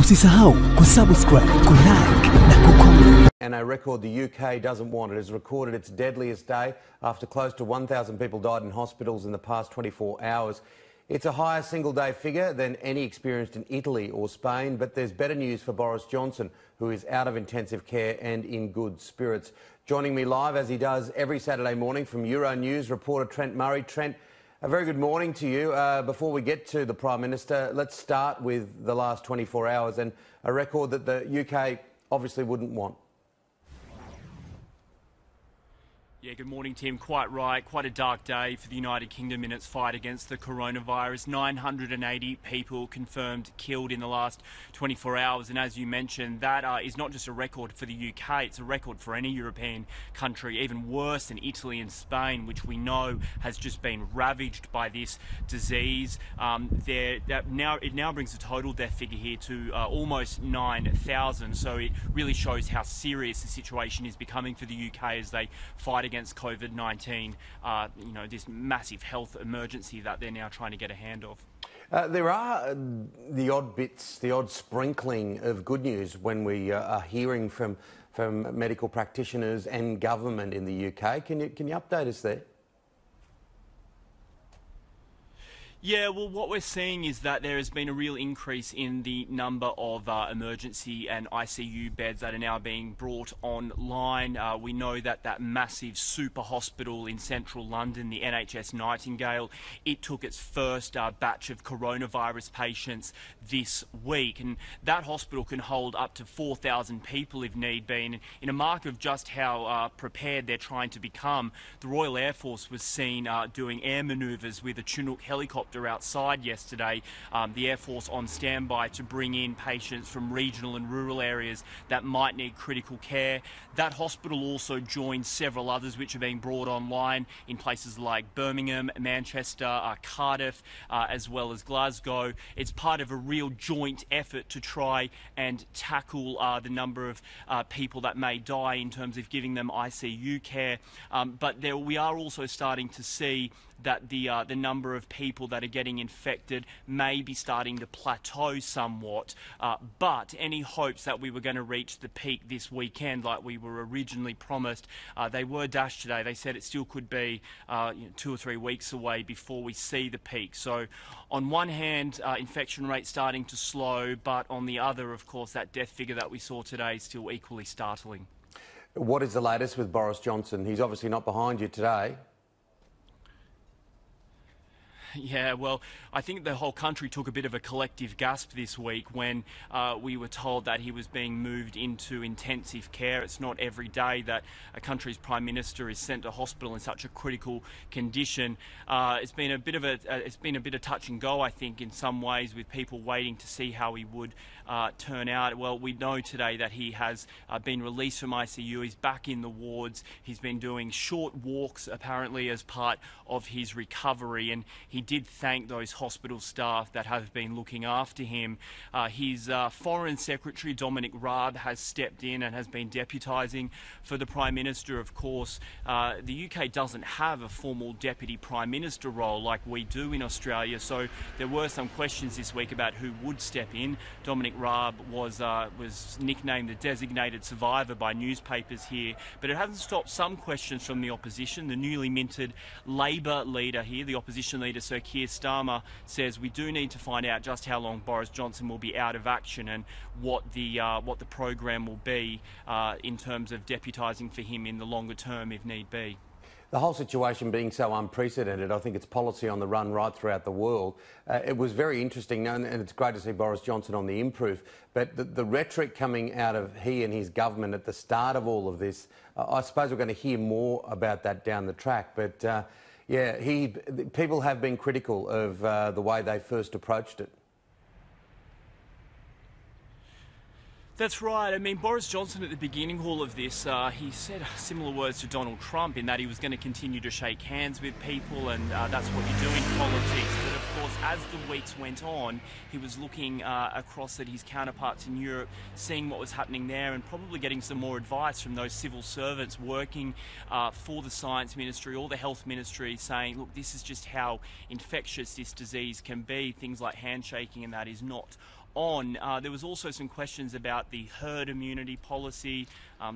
Usisahau kusubscribe, kulike na kucomment. And a record the UK doesn't want. It has recorded its deadliest day after close to 1,000 people died in hospitals in the past 24 hours. It's a higher single-day figure than any experienced in Italy or Spain, but there's better news for Boris Johnson, who is out of intensive care and in good spirits. Joining me live, as he does every Saturday morning, from Euronews, reporter Trent Murray. Trent, a very good morning to you. Before we get to the Prime Minister, let's start with the last 24 hours and a record that the UK obviously wouldn't want. Yeah, good morning, Tim. Quite right. Quite a dark day for the United Kingdom in its fight against the coronavirus. 980 people confirmed killed in the last 24 hours. And as you mentioned, that is not just a record for the UK, it's a record for any European country, even worse than Italy and Spain, which we know has just been ravaged by this disease. It now brings the total death figure here to almost 9,000. So it really shows how serious the situation is becoming for the UK as they fight against COVID-19, this massive health emergency that they're now trying to get a hand of. There are the odd bits, the odd sprinkling of good news when we are hearing from medical practitioners and government in the UK. Can you update us there? Yeah, well, what we're seeing is that there has been a real increase in the number of emergency and ICU beds that are now being brought online. We know that that massive super hospital in central London, the NHS Nightingale, it took its first batch of coronavirus patients this week. And that hospital can hold up to 4,000 people if need be. And in a mark of just how prepared they're trying to become, the Royal Air Force was seen doing air manoeuvres with a Chinook helicopter outside yesterday. The Air Force on standby to bring in patients from regional and rural areas that might need critical care. That hospital also joins several others which are being brought online in places like Birmingham, Manchester, Cardiff, as well as Glasgow. It's part of a real joint effort to try and tackle the number of people that may die in terms of giving them ICU care. But we are also starting to see that the number of people that are getting infected may be starting to plateau somewhat, but any hopes that we were going to reach the peak this weekend like we were originally promised, they were dashed today. They said it still could be 2 or 3 weeks away before we see the peak. So on one hand, infection rate starting to slow, but on the other, of course, that death figure that we saw today is still equally startling. What is the latest with Boris Johnson? He's obviously not behind you today. Yeah, well, I think the whole country took a bit of a collective gasp this week when we were told that he was being moved into intensive care. It's not every day that a country's Prime Minister is sent to hospital in such a critical condition. It's been a bit of touch and go, I think, in some ways, with people waiting to see how he would turn out. Well, we know today that he has been released from ICU. He's back in the wards. He's been doing short walks, apparently, as part of his recovery, and he did thank those hospital staff that have been looking after him. His Foreign Secretary, Dominic Raab, has stepped in and has been deputising for the Prime Minister. Of course, the UK doesn't have a formal Deputy Prime Minister role like we do in Australia, so there were some questions this week about who would step in. Dominic Raab was nicknamed the designated survivor by newspapers here, but it hasn't stopped some questions from the opposition. The newly minted Labor leader here, the opposition leader Sir Keir Starmer, says we do need to find out just how long Boris Johnson will be out of action and what the program will be in terms of deputising for him in the longer term if need be. The whole situation being so unprecedented, I think it's policy on the run right throughout the world. It was very interesting, and it's great to see Boris Johnson on the improve, but the rhetoric coming out of he and his government at the start of all of this, I suppose we're going to hear more about that down the track, but yeah, people have been critical of the way they first approached it. That's right. I mean, Boris Johnson at the beginning of all of this, he said similar words to Donald Trump in that he was going to continue to shake hands with people, and that's what you do in politics. But of course, as the weeks went on, he was looking across at his counterparts in Europe, seeing what was happening there, and probably getting some more advice from those civil servants working for the Science Ministry or the Health Ministry, saying, look, this is just how infectious this disease can be. Things like handshaking and that is not on. There was also some questions about the herd immunity policy,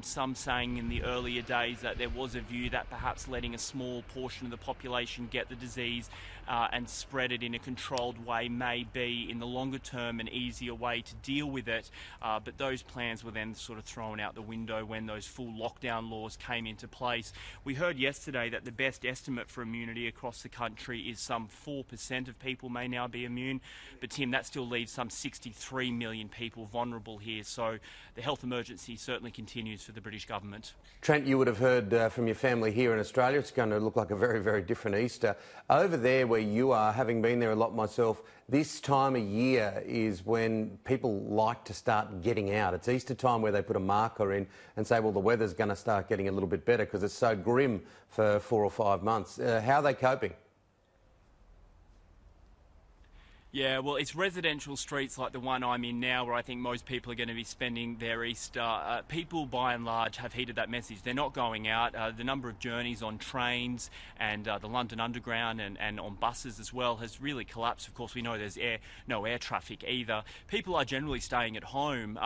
some saying in the earlier days that there was a view that perhaps letting a small portion of the population get the disease and spread it in a controlled way may be, in the longer term, an easier way to deal with it. But those plans were then sort of thrown out the window when those full lockdown laws came into place. We heard yesterday that the best estimate for immunity across the country is some 4% of people may now be immune. But Tim, that still leaves some 63 million people vulnerable here. So the health emergency certainly continues for the British government. Trent, you would have heard from your family here in Australia. It's going to look like a very, very different Easter. Over there where you are, having been there a lot myself, this time of year is when people like to start getting out. It's Easter time where they put a marker in and say, well, the weather's going to start getting a little bit better because it's so grim for 4 or 5 months. How are they coping? Yeah, well, it's residential streets like the one I'm in now where I think most people are going to be spending their Easter. People, by and large, have heeded that message. They're not going out. The number of journeys on trains and the London Underground and on buses as well has really collapsed. Of course, we know there's no air traffic either. People are generally staying at home.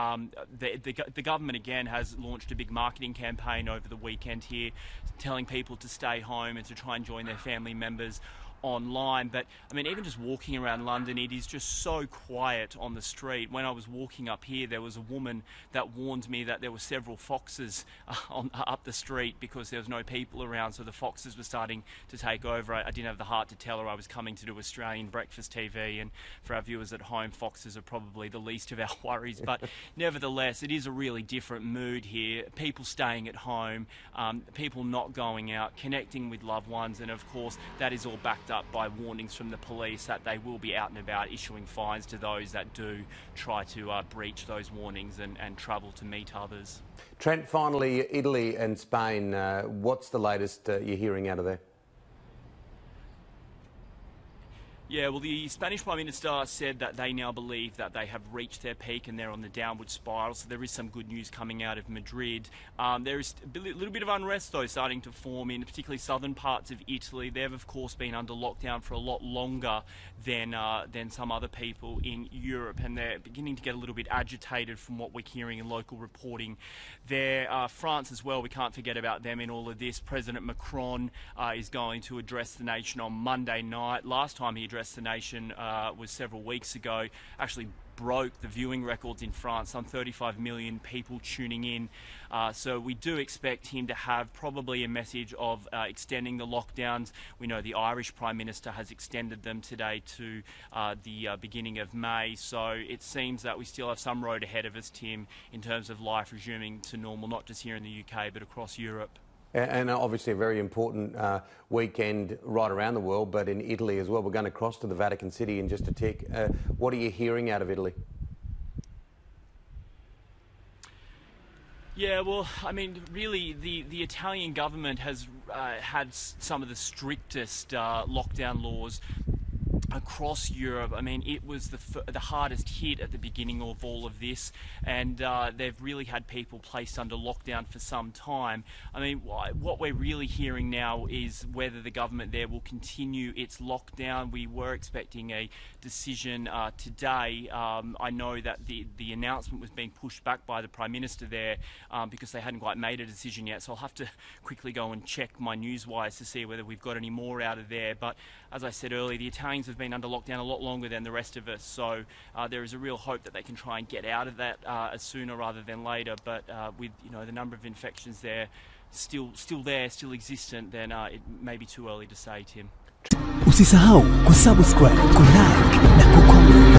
The government, again, has launched a big marketing campaign over the weekend here, telling people to stay home and to try and join their family members online. But I mean, even just walking around London, it is just so quiet on the street. When I was walking up here, there was a woman that warned me that there were several foxes up the street because there was no people around, so the foxes were starting to take over. I didn't have the heart to tell her I was coming to do Australian breakfast TV, and for our viewers at home, foxes are probably the least of our worries. But nevertheless, it is a really different mood here. People staying at home, people not going out, connecting with loved ones, and of course that is all backed up by warnings from the police that they will be out and about issuing fines to those that do try to breach those warnings and travel to meet others. Trent, finally, Italy and Spain, what's the latest you're hearing out of there? Yeah, well, the Spanish Prime Minister said that they now believe that they have reached their peak and they're on the downward spiral, so there is some good news coming out of Madrid. There is a little bit of unrest, though, starting to form in particularly southern parts of Italy. They've, of course, been under lockdown for a lot longer than some other people in Europe, and they're beginning to get a little bit agitated from what we're hearing in local reporting there. France as well, we can't forget about them in all of this. President Macron is going to address the nation on Monday night. Last time he addressed the nation was several weeks ago. Actually broke the viewing records in France, some 35 million people tuning in. So we do expect him to have probably a message of extending the lockdowns. We know the Irish Prime Minister has extended them today to the beginning of May. So it seems that we still have some road ahead of us, Tim, in terms of life resuming to normal, not just here in the UK, but across Europe. And obviously a very important weekend right around the world, but in Italy as well. We're going to cross to the Vatican City in just a tick. What are you hearing out of Italy? Yeah, well, I mean, really, the Italian government has had some of the strictest lockdown laws across Europe. I mean, it was the hardest hit at the beginning of all of this, and they've really had people placed under lockdown for some time. I mean, what we're really hearing now is whether the government there will continue its lockdown. We were expecting a decision today. I know that the announcement was being pushed back by the Prime Minister there because they hadn't quite made a decision yet, so I'll have to quickly go and check my newswires to see whether we've got any more out of there. But as I said earlier, the Italians have been under lockdown a lot longer than the rest of us, so there is a real hope that they can try and get out of that as sooner rather than later. But with the number of infections there still existent, then it may be too early to say, Tim. Usisahau kusubscribe, kulike na kucomment.